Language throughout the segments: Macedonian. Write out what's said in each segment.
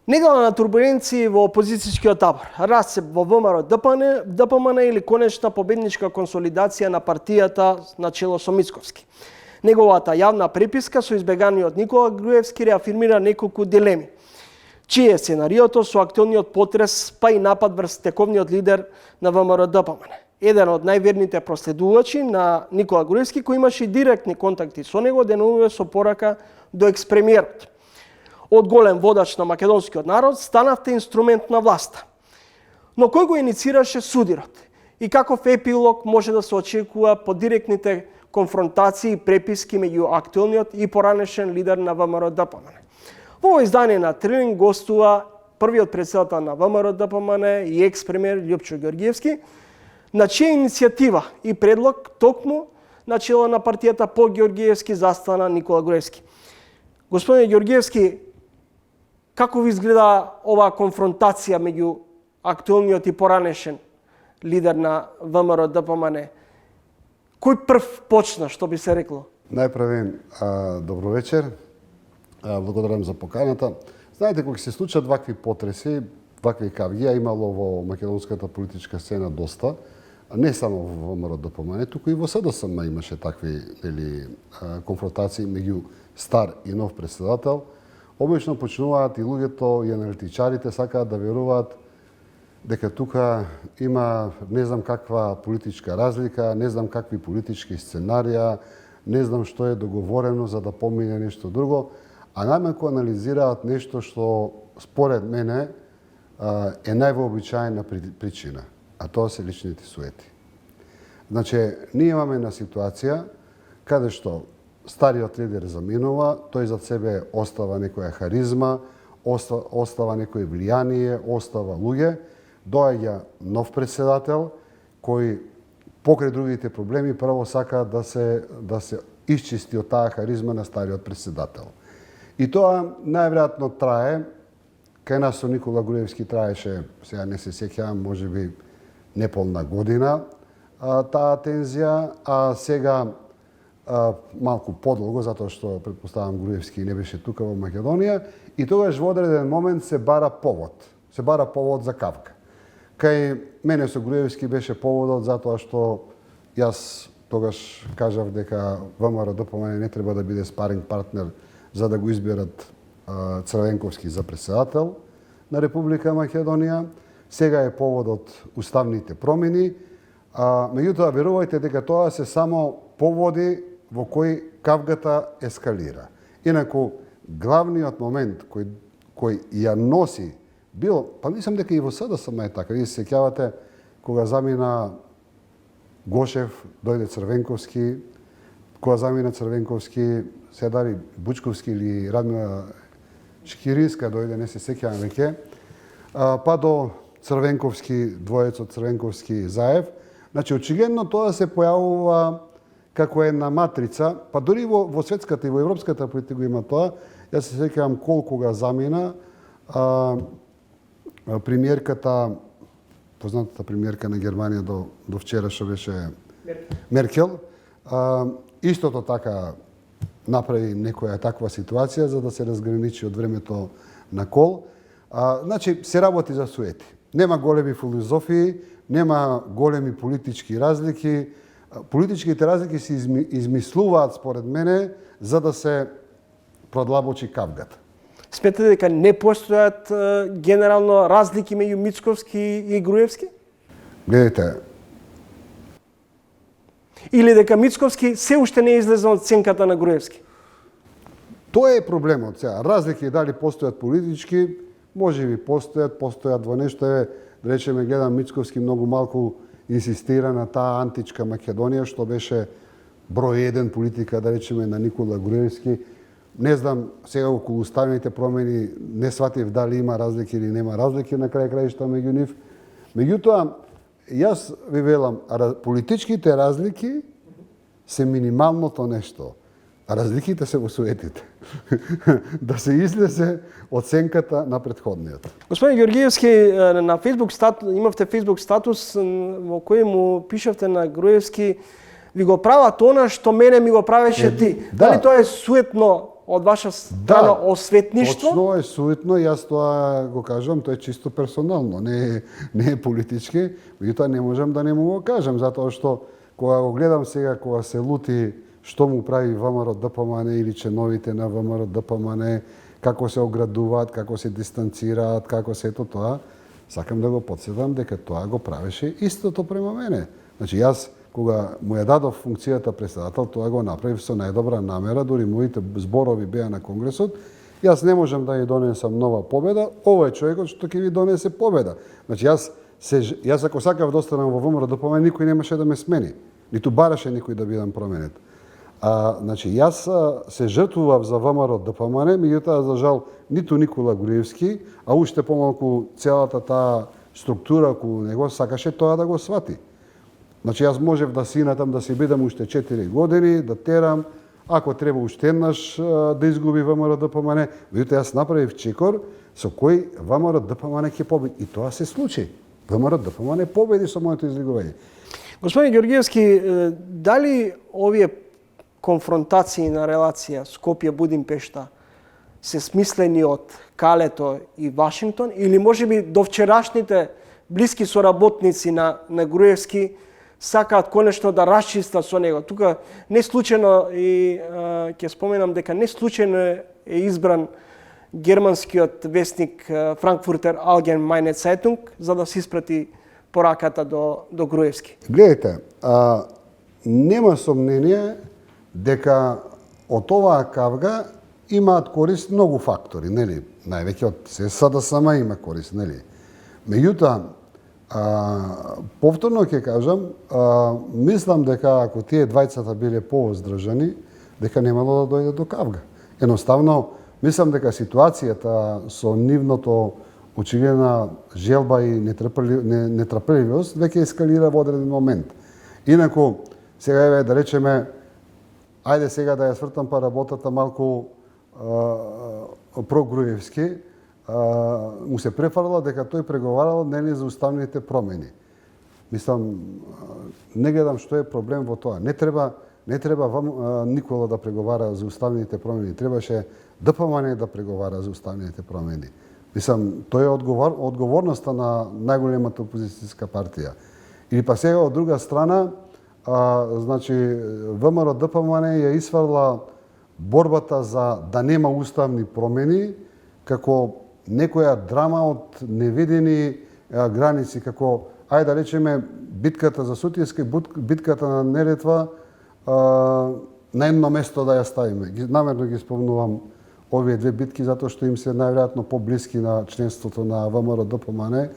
Недела на турбуленции во опозицијскиот табор, расцеп во ВМРО ДПМН или конечна победничка консолидација на партијата на чело со Мицковски. Неговата јавна преписка со избеганиот Никола Груевски реафирмира неколку дилеми. Чие е сценариото со актуелниот потрес, па и напад врз тековниот лидер на ВМРО ДПМН. Еден од најверните проследувачи на Никола Груевски, кој имаше директни контакти со него, денуваше со порака до експремиерот. Од голем водач на македонскиот народ станавте инструмент на власта. Но кој го иницираше судирот? И каков епилог може да се очекува по директните конфронтации и преписки меѓу актуелниот и поранешен лидер на ВМРО ДПМН? Во ово издание на Трилинг гостува првиот претседател на ВМРО ДПМН и екс-премиер Љупчо Ѓорѓиевски, на чија иницијатива и предлог токму на чело на партијата по Ѓорѓиевски застана Никола Груевски. Господине Ѓорѓиевски, како ви изгледа оваа конфронтација меѓу актуелниот и поранешен лидер на ВМРО ДПМН? Кој прв почна, што би се рекло? Најпрвен, добро вечер. Благодарам за поканата. Знаете, кога се случат вакви потреси, вакви кавги, имало во македонската политичка сцена доста, не само во ВМРО ДПМН, туку и во СДСМ имаше такви конфронтации меѓу стар и нов претседател. Обично почнуваат и луѓето, и аналитичарите сакаат да веруваат дека тука има не знам каква политичка разлика, не знам какви политички сценарија, не знам што е договорено за да помине нешто друго, а најмалку анализираат нешто што според мене е највообичаена причина, а тоа се личните суети. Значи, ние имаме една ситуација каде што стариот лидер заминува, тој зад себе остава некоја харизма, остава некој влијание, остава луѓе, доаѓа нов претседател кој покрај другите проблеми прво сака да се исчисти од таа харизма на стариот претседател. И тоа најверојатно трае, кај нас со Никола Груевски траеше, сега не се сеќавам, можеби неполна година таа тензија, а сега малку подолго, затоа што претпоставам Груевски не беше тука во Македонија, и тогаш во одреден момент се бара повод. Се бара повод за кавка. Кај мене со Груевски беше поводот затоа што јас тогаш кажав дека ВМРО ДПМН не треба да биде спаринг партнер за да го изберат Црвенковски за претседател на Република Македонија. Сега е поводот уставните промени. Меѓутоа, верувајте дека тоа се само поводи во кој кавгата ескалира. Инаку, главниот момент кој ја носи бил, па мислам дека и во СДСМ е така. Вие се сеќавате кога замина Гошев, дојде Црвенковски, кога замина Црвенковски, се дали Бучковски или Радмила Шкиринска дојде, не се сеќавам веќе, па до Црвенковски, двоецот Црвенковски Заев. Значи, очигледно тоа се појавува како една матрица, па дури во светската и во европската политика има тоа. Јас се сеќавам колку га замина премиерката, познатата премиерка на Германија до вчера што беше Меркел, истото така направи некоја таква ситуација за да се разграничи од времето на Кол. Значи, се работи за суети. Нема големи филозофии, нема големи политички разлики. Политичките разлики се измислуваат, според мене, за да се продлабочи кавгата. Сметате дека не постојат генерално разлики меѓу Мицковски и Груевски? Гледайте. Или дека Мицковски се уште не излезе од сенката на Груевски? Тоа е проблемот сега. Разлики дали постојат политички, можеби постојат во нешто е, да речеме, гледам Мицковски многу малку инсистира на таа античка Македонија, што беше број 1 политика, да речеме, на Никола Груевски. Не знам, сега околу уставните промени не сватив дали има разлики или нема разлики на крај краишта меѓу нив. Меѓутоа, јас ви велам, политичките разлики се минималното нешто. А разликите се во суетите. Да се излезе од сенката на претходниот. Господин Ѓорѓиевски, на Facebook имавте Facebook статус во кој му пишавте на Груевски: ви го прават она што мене ми го правеше ти. Да. Дали тоа е суетно од ваша страна осветништво. Точно е суетно, јас тоа го кажам, тоа е чисто персонално, не е политички, меѓутоа не можам да не му го кажам, затоа што кога го гледам сега, кога се лути што му прави ВМРО ДПМН или членовите на ВМРО ДПМН, како се оградуваат, како се дистанцираат, како се ето тоа, сакам да го потсетам дека тоа го правеше истото према мене. Значи јас кога му ја дадов функцијата председател, тоа го направив со најдобра намера, дури моите зборови беа на Конгресот, јас не можам да ја донесам нова победа, овој човекот што ќе ви донесе победа. Значи јас ако сакав да останам во ВМРО ДПМН, никој немаше да ме смени, ниту бараше никој да бидам променет. Значи јас се жртвував за ВМРО ДПМН, меѓутоа за жал ниту Никола Груевски, а уште помалку целата таа структура околу него сакаше тоа да го свати. Значи јас можев да синатам да си бидам уште 4 години, да терам, ако треба уште еднаш да изгуби ВМРО ДПМН, меѓутоа јас направив чекор со кој ВМРО ДПМН ќе победи. И тоа се случи. ВМРО ДПМН победи со моето излигување. Господин Ѓорѓевски, дали овие конфронтации на релација Скопје-Будимпешта се смислени од Калето и Вашингтон или можеби до вчерашните блиски соработници на Груевски сакаат конечно да расчистат со него. Тука не случајно и ќе споменам дека не случајно е избран германскиот вестник Frankfurter Allgemeine Zeitung за да се испрати пораката до Груевски. Гледайте, нема сомнение дека од оваа кавга имаат корист многу фактори, нели? Највеќе од СДСМ има корист, нели? Меѓутоа, повторно ќе кажам, мислам дека ако тие двајцата биле повоздржани, дека немало да дојде до кавга. Едноставно, мислам дека ситуацијата со нивното очигледна желба и нетрпеливост веќе ескалира во одреден момент. Инаку, сега еве да речеме, ајде сега да ја свртам па работата малку прогруевски, му се префарла дека тој преговарал нели за уставните промени. Мислам, не гледам што е проблем во тоа. Не треба Никола да преговара за уставните промени. Требаше ДПМН да преговара за уставните промени. Мислам, тоа е одговорноста на најголемата опозицијска партија. Или па сега од друга страна, значи ВМРО ДПМН ја исфрла борбата за да нема уставни промени како некоја драма од невидени граници, како ајде да речеме битката за Сутиска и битката на Неретва на едно место да ја ставиме. Намерно ги спомнувам овие две битки затоа што им се најверојатно поблиски на членството на ВМРО ДПМН,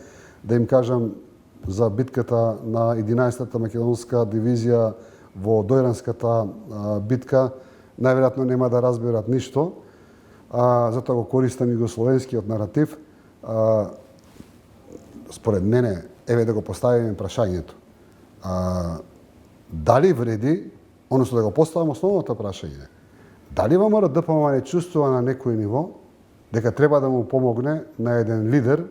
да им кажам за битката на 11-та македонска дивизија во Дојранската битка, најверојатно нема да разберат ништо, затоа го користам југословенскиот наратив. Според мене, еве да го поставиме прашањето. Дали вреди, односно да го поставам основното прашање, дали ВМРО ДПМН чувствува на некој ниво дека треба да му помогне на еден лидер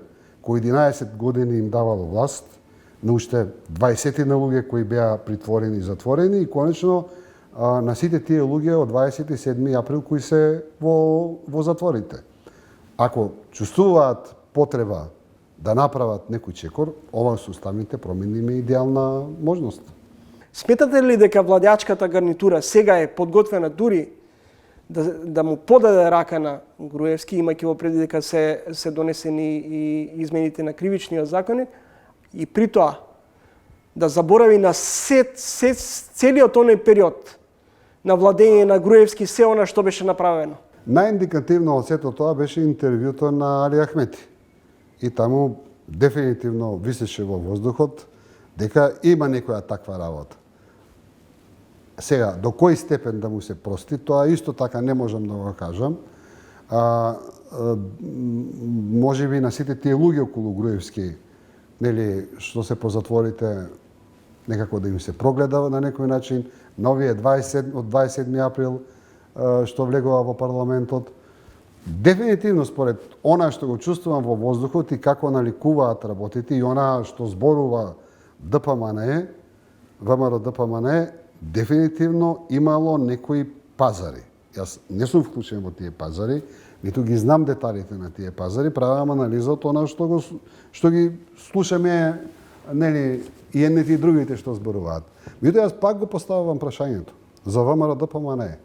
кој 11 години им давало власт, на уште 20 на луѓе кои беа притворени и затворени и конечно на сите тие луѓе од 27 април кои се во затворите. Ако чувствуваат потреба да направат некој чекор, ова со уставните промени има идеална можност. Сметате ли дека владеачката гарнитура сега е подготвена дури да му подаде рака на Груевски, имајќи во преди дека се донесени и измените на кривичниот законник, и при тоа да заборави на целиот оној период на владење на Груевски се она што беше направено? Најиндикативно од сето тоа беше интервјуто на Али Ахмети. И таму дефинитивно висеше во воздухот дека има некоја таква работа. Сега, до кој степен да му се прости, тоа исто така не можам да го кажам. Може би на сите тие луѓе околу Груевски, нели, што се по затворите, некако да им се прогледа на некој начин, на овие од 27 април што влегува во парламентот. Дефинитивно според она што го чувствувам во воздухот и како наликуваат работите и она што зборува ВМРО ДПМН, дефинитивно имало некои пазари. Јас не сум вклучен во тие пазари, ниту ги знам деталите на тие пазари, правам анализа од она што ги слушаме, нели, и едните и другите што зборуваат. Меѓутоа, јас пак го поставувам прашањето за ВМРО ДПМН.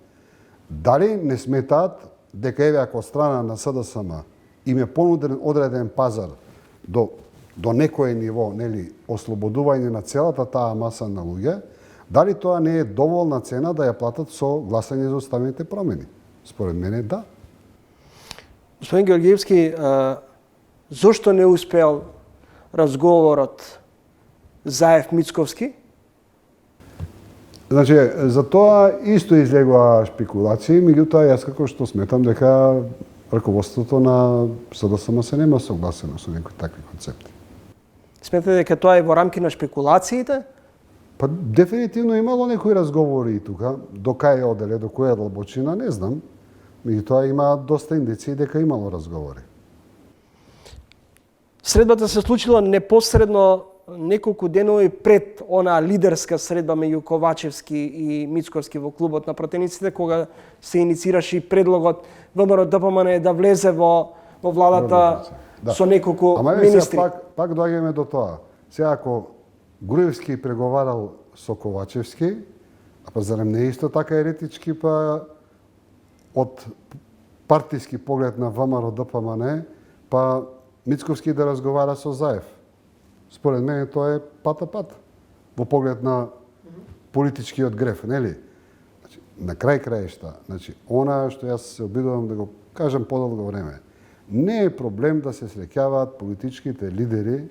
Дали не сметаат дека еве ако страна на СДСМ им е понуден одреден пазар до некое ниво, нели, ослободување на целата таа маса на луѓе, дали тоа не е доволна цена да ја платат со гласање за уставните промени? Според мене да. Господин Георгиевски, зошто не успеал разговорот Заев-Мицковски? Значи, за тоа исто излегува шпекулации, меѓутоа јас како што сметам дека раководството на СДСМ се нема согласено со некои такви концепти. Сметате дека тоа е во рамки на шпекулациите? Па дефинитивно имало некои разговори и тука, до кај оделе, до која длабочина, не знам. Меѓутоа има доста индиции дека имало разговори. Средбата се случила непосредно неколку денови пред онаа лидерска средба меѓу Ковачевски и Мицковски во клубот на пратениците, кога се иницираше и предлогот ВМРО ДПМН да влезе во владата со неколку министри. Ама пак доаѓаме до тоа. Сега ако Груевски преговарал со Ковачевски, а па зарем не е исто така еретички, па од партиски поглед на ВМРО ДПМН, па Мицковски да разговара со Заев. Според мене тоа е пат во поглед на политичкиот греф, нели? Значи, на крај краишта, значи, она што јас се обидувам да го кажам подолго време, не е проблем да се среќаваат политичките лидери,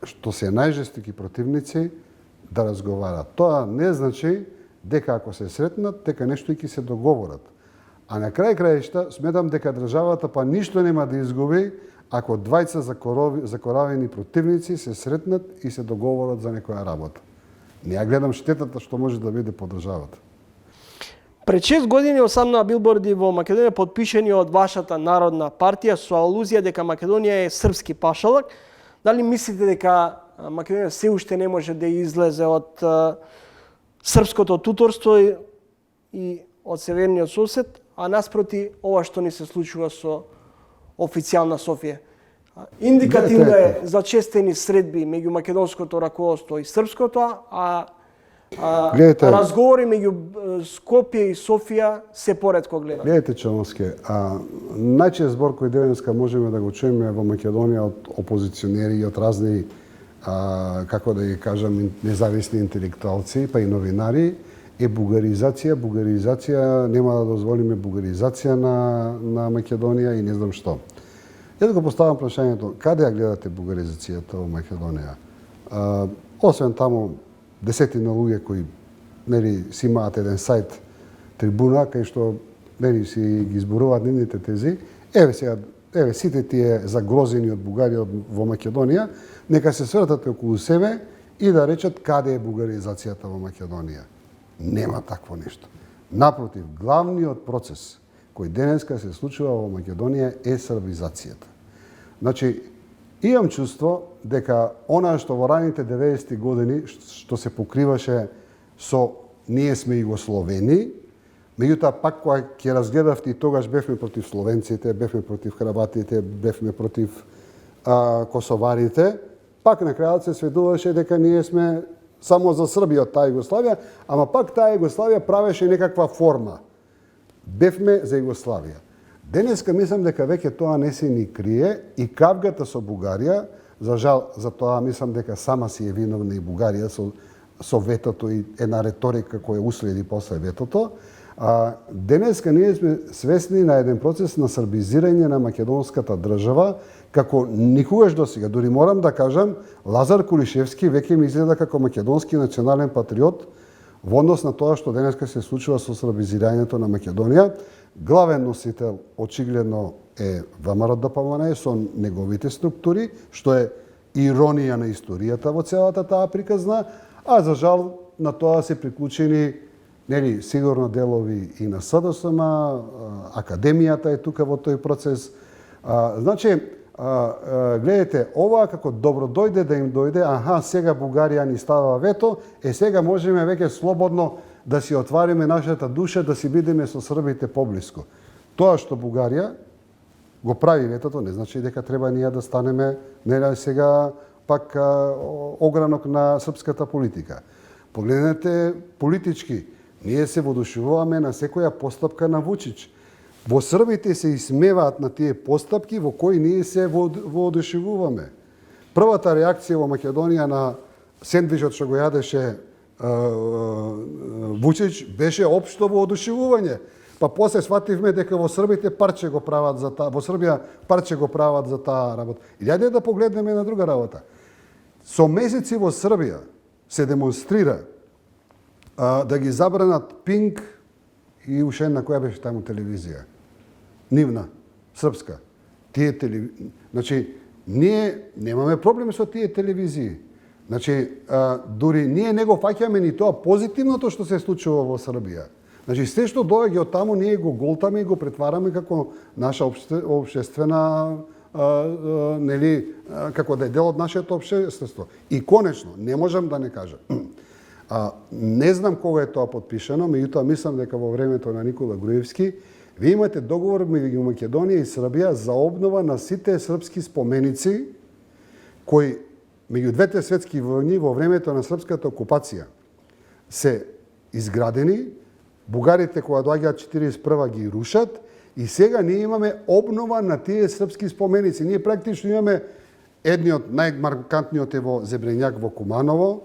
што се најжестоки противници, да разговараат. Тоа не значи дека ако се сретнат, дека нешто и ќе се договорат. А на крај краишта сметам дека државата па ништо нема да изгуби ако двајца закоравени противници се сретнат и се договорат за некоја работа. Не ја гледам штетата што може да биде по државата. Пред 6 години осамна билборди во Македонија подпишени од вашата народна партија со алузија дека Македонија е српски пашалак. Дали мислите дека Македонија се уште не може да излезе од српското туторство и од северниот сосед, а наспроти ова што ни се случува со официјална Софија? Индикативно е за честени средби меѓу македонското раководство и српското, разговори меѓу Скопје и Софија се поретко гледа. Гледайте, Чановски, најчест збор кој денеска можеме да го чуеме во Македонија од опозиционери и од разни, како да ги кажам, независни интелектуалци, па и новинари, е бугаризација. Бугаризација, нема да дозволиме бугаризација на Македонија и не знам што. Ја да го поставам прашањето, каде ја гледате бугаризацијата во Македонија? Освен таму десетина луѓе кои, нели, си имаат еден сајт Трибуна, кај што, нели, си ги изборуваат нивните тези, еве сите тие загрозени од Бугарија во Македонија, нека се свртат околу себе и да речат каде е бугаризацијата во Македонија. Нема такво нешто. Напротив, главниот процес кој денеска се случува во Македонија е србизацијата. Значи, имам чувство дека она што во раните 90-ти години што се покриваше со ние сме југословени, меѓутоа пак кога ќе разгледавте и тогаш бевме против словенците, бевме против хрватите, бевме против косоварите, пак на крајот се сведуваше дека ние сме само за Србија од таа Југославија, ама пак таа Југославија правеше некаква форма. Бевме за Југославија. Денеска мислам дека веќе тоа не се ни крие и кавгата со Бугарија, за жал за тоа мислам дека сама си е виновна и Бугарија со ветото и една реторика која уследи после ветото. Денеска ние сме свесни на еден процес на србизирање на македонската држава, како никогаш досега. Дури морам да кажам, Лазар Кулишевски веќе ми изгледа како македонски национален патриот во однос на тоа што денеска се случува со србизирањето на Македонија. Главен носител очигледно е ВМРО ДПМН со неговите структури, што е иронија на историјата во целата таа приказна, а за жал на тоа се приклучени, нели, сигурно делови и на СДСМ, академијата е тука во тој процес. Значи, гледате, ова како добро дојде да им дојде, сега Бугарија ни става вето, сега можеме веќе слободно да си отвариме нашата душа, да си бидеме со србите поблиску. Тоа што Бугарија го прави ветото, не значи дека треба ние да станеме нели сега пак огранок на српската политика. Погледнете политички, ние се воодушевуваме на секоја постапка на Вучич. Во србите се исмеваат на тие постапки во кои ние се воодушевуваме. Првата реакција во Македонија на сендвичот што го јадеше Вучич беше општо воодушевување. Па после свативме дека во Србите парче го прават за таа, во Србија парче го прават за таа работа. И јаде да погледнеме на друга работа. Со месеци во Србија се демонстрира да ги забранат Пинк и уште една која беше таму телевизија. Нивна, српска. Значи, ние немаме проблем со тие телевизии. Значи, дури ние не го фаќаме ни тоа позитивното што се случува во Србија. Значи, се што доаѓа од таму, ние го голтаме и го претвараме како наша општествена, нели, како да е дел од нашето општество. И конечно, не можам да не кажам. Не знам кога е тоа подпишано, меѓутоа мислам дека во времето на Никола Груевски вие имате договор меѓу Македонија и Србија за обнова на сите српски споменици кои меѓу двете светски војни во времето на српската окупација се изградени. Бугарите кога доаѓаат 41 ги рушат и сега ние имаме обнова на тие српски споменици. Ние практично имаме едниот најмаркантниот е во Зебренјак во Куманово,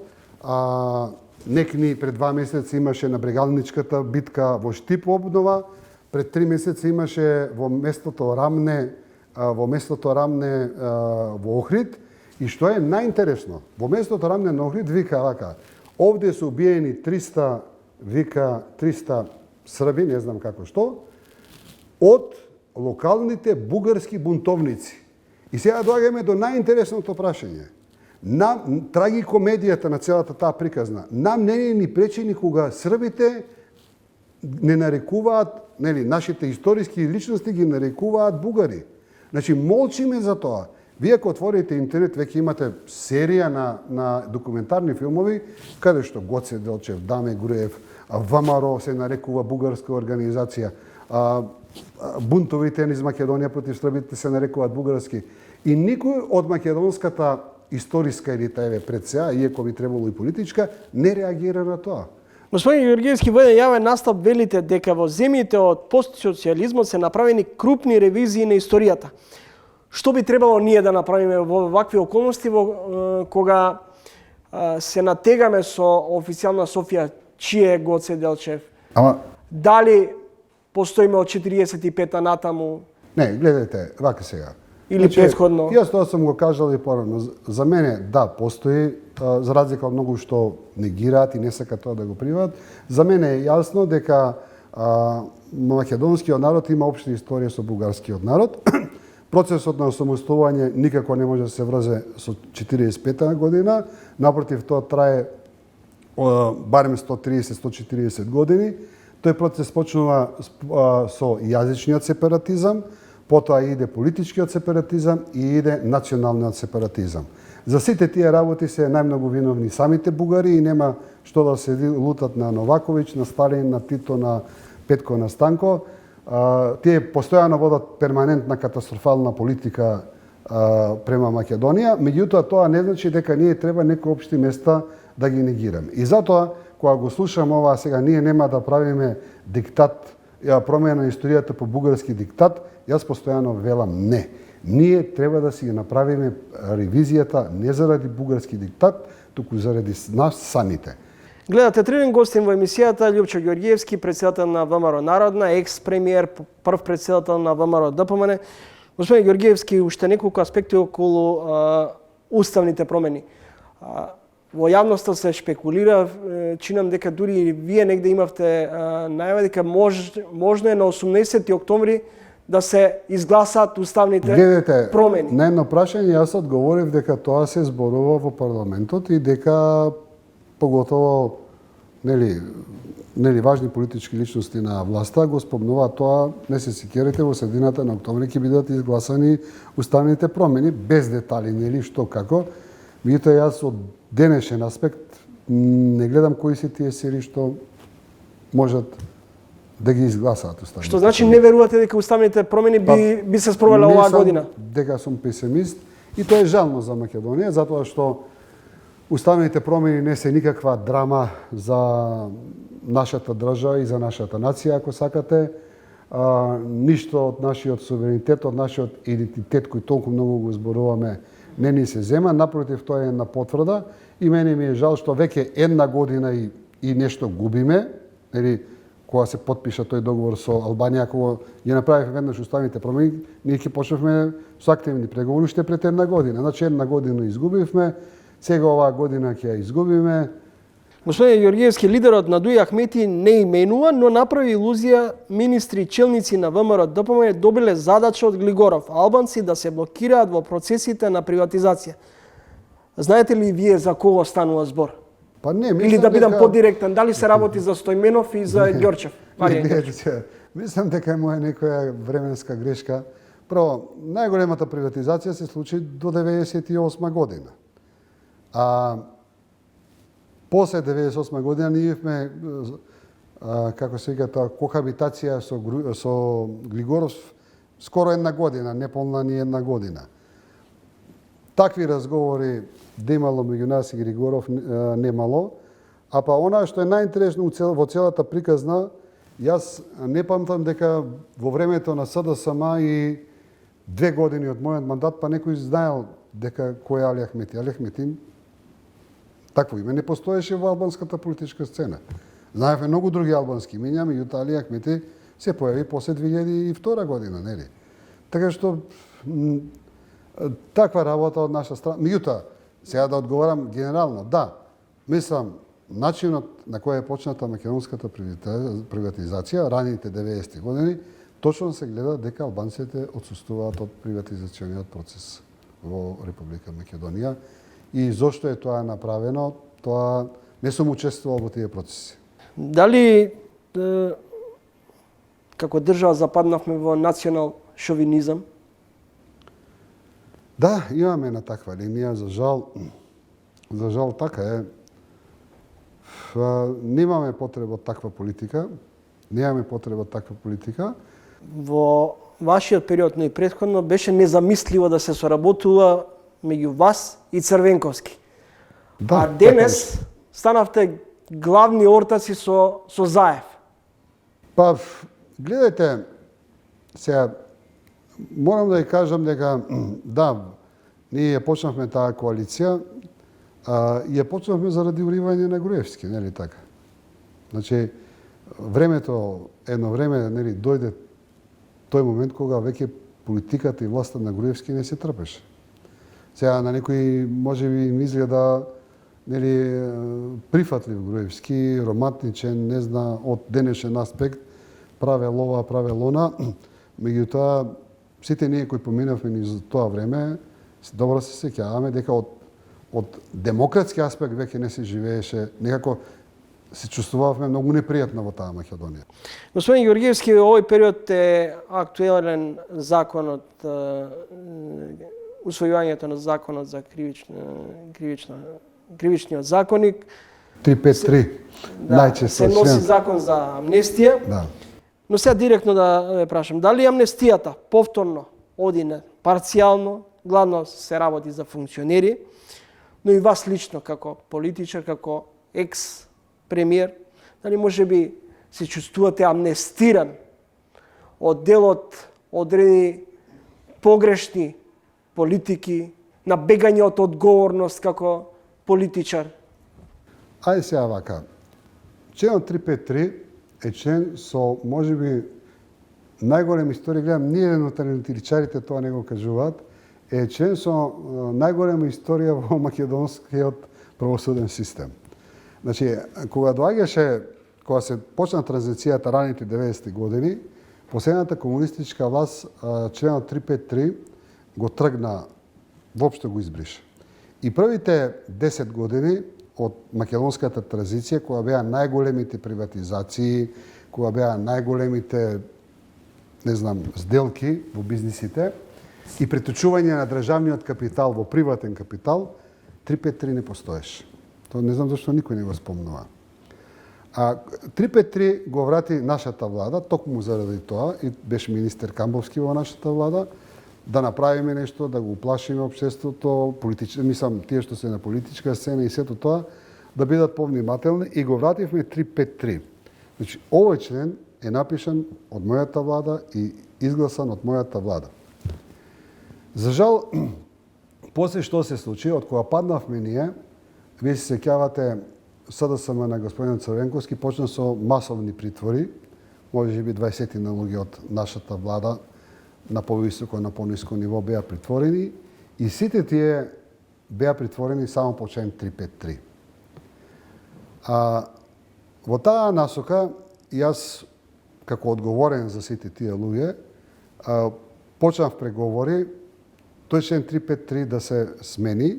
некни пред 2 месеца имаше на Брегалничката битка во Штип обнова, пред 3 месеца имаше во местото Рамне во Охрид. И што е најинтересно, во местото Рамне на Охрид вика вака: овде се убиени 300 срби, не знам како што, од локалните бугарски бунтовници. И сега доаѓаме до најинтересното прашање. Трагикомедијата на целата таа приказна. Нам не ни пречи никога србите не нарекуваат, нели, нашите историски личности ги нарекуваат бугари. Значи, молчиме за тоа. Вие ако отворите интернет, веќе имате серија на документарни филмови, каде што Гоце Делчев, Даме Груев, ВМРО се нарекува бугарска организација, бунтовите низ Македонија против србите се нарекуваат бугарски. И никој од македонската историска елита, пред сега, иако би требало и политичка, не реагира на тоа. Господин Георгиевски, во еден јавен настап велите дека во земјите од постсоцијализмот се направени крупни ревизии на историјата. Што би требало ние да направиме во вакви околности кога се натегаме со официјална Софија, чие е Гоце Делчев? Дали постоиме од 45-та натаму? Не, гледайте, вака сега. Или претходно? Јас тоа сум го кажал и порано. За мене, да, постои, за разлика од многу што негираат и не сакаат тоа да го приват. За мене е јасно дека македонскиот народ има општа историја со бугарскиот народ. Процесот на осамостојување никако не може да се врзе со 45-та година. Напротив, тоа трае барем 130-140 години. Тој процес почнува со јазичниот сепаратизам, потоа иде политичкиот сепаратизам и иде националниот сепаратизам. За сите тие работи се најмногу виновни самите бугари и нема што да се лутат на Новаковиќ, на Сталин, на Тито, на Петко, на Станко. Тие постојано водат перманентна катастрофална политика према Македонија, меѓутоа тоа не значи дека ние треба некои општи места да ги негираме. И затоа, кога го слушам ова сега, ние нема да правиме диктат, промена на историјата по бугарски диктат, јас постојано велам не. Ние треба да си направиме ревизијата не заради бугарски диктат, туку заради нас самите. Гледате треден гостин во емисијата Љупчо Георгиевски, председател на ВМРО Народна, екс-премиер, прв председател на ВМРО ДПМН. Господин Георгиевски, уште неколку аспекти околу уставните промени. Во јавноста се шпекулира, чинам дека дури и вие негде имавте најава дека можно е на 18 октомври да се изгласаат уставните промени. На едно прашање јас одговорив дека тоа се зборува во парламентот и дека поготово важни политички личности на власта го спомнуваат тоа, не се сеќавате, во средината на октомври ќе бидат изгласани уставните промени без детали, што како. Меѓутоа јас од денешен аспект не гледам кои се тие серии што можат да ги изгласаат уставните. Што значи не верувате дека уставните промени би се спровеле оваа година? Дека сум песимист и тоа е жално за Македонија, затоа што уставните промени не се никаква драма за нашата држава и за нашата нација, ако сакате. Ништо од нашиот суверенитет, од нашиот идентитет кој толку многу го зборуваме, не ни се зема, напротив, тоа е една потврда и мене ми е жал што веќе една година и нешто губиме, нели, кога се потпиша тој договор со Албанија, кога ги направивме веднаш уставните промени, ние ќе почнавме со активни преговори уште пред една година. Значи една година изгубивме, сега оваа година ќе ја изгубиме. Господин Ѓорѓевски, лидерот на Дуј Ахмети не именува, но направи илузија министри и челници на ВМРО ДПМН добиле задача од Глигоров, албанци да се блокираат во процесите на приватизација. Знаете ли вие за кого станува збор? Па не, Или да бидам подиректен, дали се работи за Стојменов и за Ѓорчев? Мислам дека е моја некоја временска грешка. Прво, најголемата приватизација се случи до 98 година. После 98 година ние имавме, како се вика тоа, кохабитација со Глигоров скоро една година, не полна ни една година. Такви разговори да имало меѓу нас и Григоров немало, а па она што е најинтересно во целата приказна, јас не памтам дека во времето на СДСМ и 2 години од мојот мандат, па некој знаел дека кој е Али Ахмети. Али Ахмети, такво име не постоеше во албанската политичка сцена. Знаевме многу други албански имиња, меѓутоа Али Ахмети се појави после 2002 година, нели? Така што таква работа од наша страна. Меѓутоа, сега да одговорам генерално, да, мислам, начинот на кој е почната македонската приватизација, раните 90-ти години, точно се гледа дека албанците отсуствуваат од приватизациониот процес во Република Македонија. И зошто е тоа направено, тоа не сум учествувал во тие процеси. Дали како држава западнавме во национал шовинизам? Да, имаме на таква линија, за жал така е. Немаме потреба од таква политика. Во вашиот период, но и претходно, беше незамисливо да се соработува меѓу вас и Црвенковски. Да, а денес станавте главни ортаци со Заев. Па, гледајте, сега, морам да ја кажам дека, да, ние ја почнавме таа коалиција, ја почнавме заради уривање на Груевски, нели така? Значи, едно време, нели, дојде тој момент кога веќе политиката и власта на Груевски не се трпеше. Сега на некои можеби им изгледа, нели, прифатлив Груевски, романтичен, не зна, од денешен аспект, правел ова, правел она. Меѓутоа, сите ние кои поминавме низ тоа време, добро се сеќаваме дека од демократски аспект веќе не се живееше, некако се чувствувавме многу непријатно во таа Македонија. Господин Ѓорѓевски, овој период е актуелен законот, усвојувањето на законот за кривичниот законник. 353, најчесто се носи закон за амнестија. Да. Но сега директно да ве прашам, дали амнестијата повторно оди парцијално, главно се работи за функционери, но и вас лично како политичар, како екс-премиер, дали може би се чувствувате амнестиран од делот одредени погрешни политики, на бегање од одговорност како политичар? Ајде сега вака. Членот 353 е член со, можеби, најголем историја, гледам, ние нотариотичарите тоа не го кажуваат, е член со најголема историја во македонскиот правосуден систем. Значи, кога се почна транзицијата раните 90-ти години, последната комунистичка власт, членот 353 го тргна, воопшто го избриша. И првите 10 години од македонската транзиција, кога беа најголемите приватизации, кога беа најголемите, не знам, сделки во бизнисите и преточување на државниот капитал во приватен капитал, 353 не постоеше. Тоа не знам зашто никој не го спомнува. А 353 го врати нашата влада, токму заради тоа, и беше министер Камбовски во нашата влада, да направиме нешто, да го уплашиме општеството, мислам, тие што се на политичка сцена и сето тоа, да бидат повнимателни, и го вративме 353. Значи, овој член е напишан од мојата влада и изгласан од мојата влада. За жал, после што се случи, од кога паднавме вие се сеќавате, СДСМ на господин Црвенковски почна со масовни притвори, може би 20 на луѓе од нашата влада на повисоко, на пониско ниво беа притворени, и сите тие беа притворени само по член 353. Во таа насока, јас, како одговорен за сите тие луѓе, почнав преговори тој член 353 да се смени,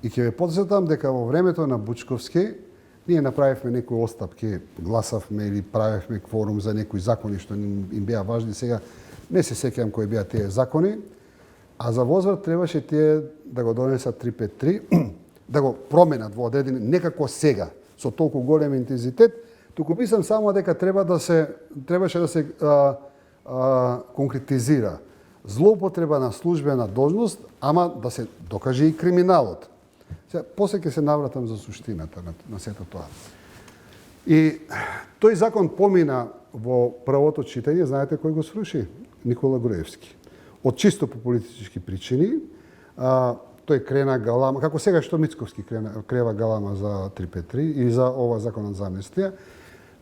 и ќе ве подсетам дека во времето на Бучковски ние направивме некои остапки, гласавме или правевме кворум за некои закони што им беа важни. Сега не се сеќавам кои беа тие закони, а за возврат требаше тие да го донесат 353, да го променат во одредени, некако сега, со толку голем интензитет, туку писам само дека требаше да се конкретизира злоупотреба на службена должност, ама да се докаже и криминалот. Сега, после ќе се навратам за суштината на сето тоа. И тој закон помина во првото читање, знаете кој го сруши? Никола Груевски. Од чисто по политички причини, тој крена галама, како сега што Мицковски крева галама за 353 и за ова законот за амнестија,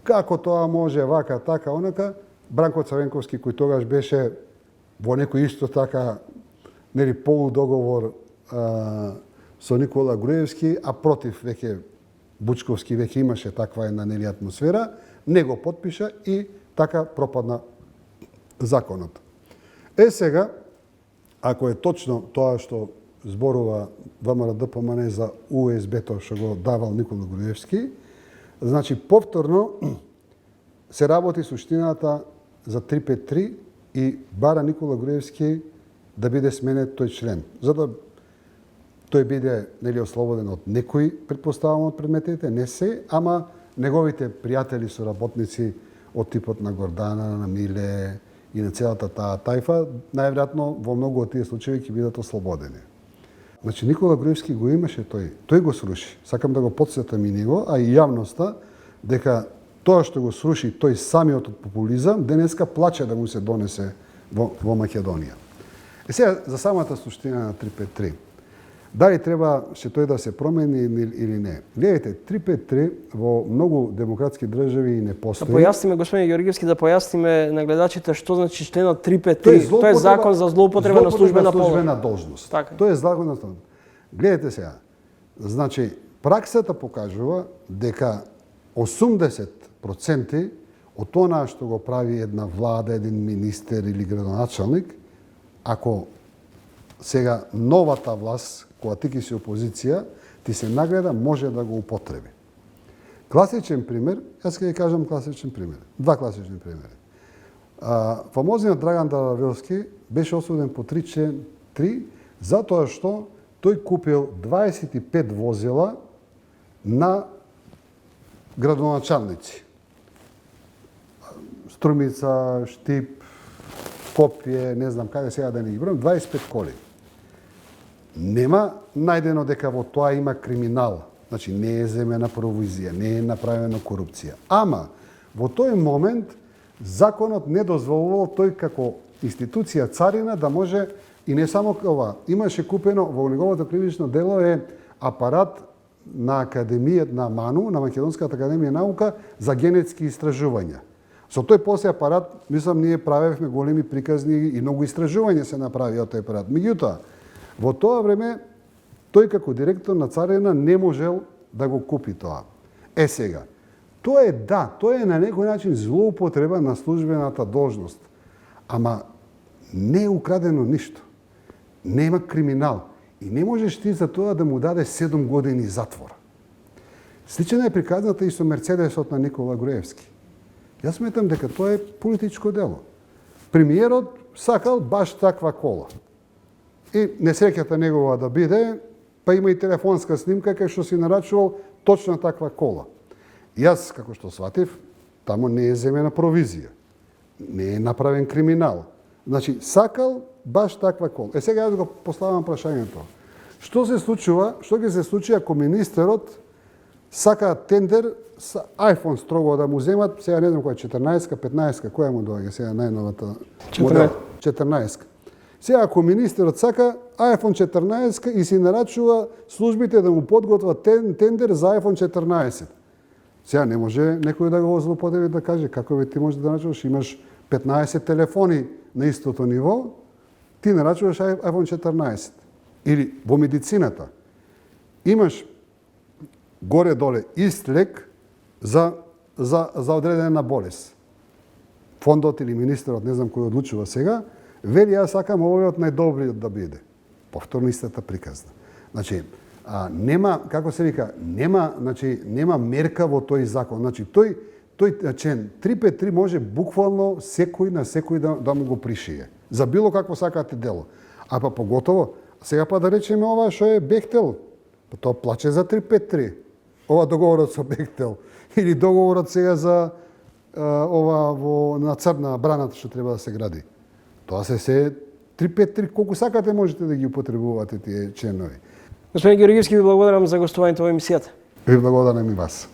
како тоа може вака, така, онака, Бранко Црвенковски, кој тогаш беше во некој исто така полудоговор со Никола Груевски, а против веќе Бучковски веќе имаше таква една атмосфера, не го потпиша и така пропадна законот. Сега, ако е точно тоа што зборува ВМРО-ДПМН за УСБ-то што го давал Никола Груевски, значи повторно се работи суштината за 353 и бара Никола Груевски да биде сменет тој член, за да тој биде ослободен од некои, предпоставам, од предметите, не се, ама неговите пријатели, соработници од типот на Гордана, на Миле и на целата таа тајфа, најверојатно во многу од тие случаи ќе бидат ослободени. Значи Никола Груевски го имаше тој го сруши. Сакам да го потсетам и него, а и јавноста, дека тоа што го сруши тој самиот од популизам, денеска плаче да му се донесе во Македонија. Сега, за самата суштина на 353. Дали требаше тој да се промени или не? Гледайте, 353 во многу демократски држави не постои. Да појасниме, господин Георгиевски, да појасниме на гледачите што значи членот 353. Тоа е закон за злоупотреба на службена должност. Така. Тоа е закон на должност. Гледайте сега. Значи, праксата покажува дека 80% од она што го прави една влада, еден министер или градоначалник, ако сега новата власт, кога ти си опозиција, ти се нагледа, може да го употреби. Класичен пример, јас ќе ви кажам класичен пример. Два класични примери. Фамозниот Драган Даравилски беше осуден по 3 затоа што тој купил 25 возила на градоначалници. Струмица, Штип, Копје, не знам каде сега да не ги бројам, 25 коли. Нема најдено дека во тоа има криминал. Значи, не е земена провизија, не е направена корупција. Ама, во тој момент, законот не дозволувал тој како институција царина да може, и не само ова, имаше купено, во неговото кривично дело е апарат на Академијата на МАНУ, на Македонската академија наука, за генетски истражувања. Со тој после апарат, мислам, ние правевме големи приказни и многу истражувања се направи од тој апарат. Меѓутоа, во тоа време, тој како директор на царина не можел да го купи тоа. Сега, тоа е на некој начин злоупотреба на службената должност. Ама не е украдено ништо. Нема криминал. И не можеш ти за тоа да му даде 7 години затвор. Слична е приказната и со Мерцедесот на Никола Груевски. Јас сметам дека тоа е политичко дело. Премиерот сакал баш таква кола. И несреќата негова да биде, па има и телефонска снимка кај што си нарачувал точно таква кола. Јас, како што сватив, таму не е земена провизија. Не е направен криминал. Значи, сакал баш таква кола. Сега јас го поставам прашањето. Што се случува, што ќе се случи ако министерот сака тендер со iPhone строго да му земат, сега не знам која 14-ка, 15-ка, која му доаѓа сега најновата модел? 14-ка. Сега ако министерот сака iPhone 14 и си нарачува службите да му подготват тендер за iPhone 14. Сега не може некој да го злоупотреби да каже како ти можеш да нарачуваш, имаш 15 телефони на истото ниво, ти нарачуваш iPhone 14. Или во медицината имаш горе-доле ист лек за одредена болест. Фондот или министерот, не знам кој одлучува сега, вели јас сакам овојот најдобриот да биде. Повторно истата приказна. Значи, нема, како се вика, нема мерка во тој закон. Значи, тој член 353 може буквално секој на секој да му го пришие. За било какво сакате дело. А па поготово, сега па да речеме ова што е Бехтел, па тоа плаче за 353. Ова договорот со Бехтел. Или договорот сега за ова на Црна браната што треба да се гради. Тоа се 353, колку сакате можете да ги употребувате тие членови. Господин Георгиевски, ви благодарам за гостувањето во емисијата. Ви благодарам и вас.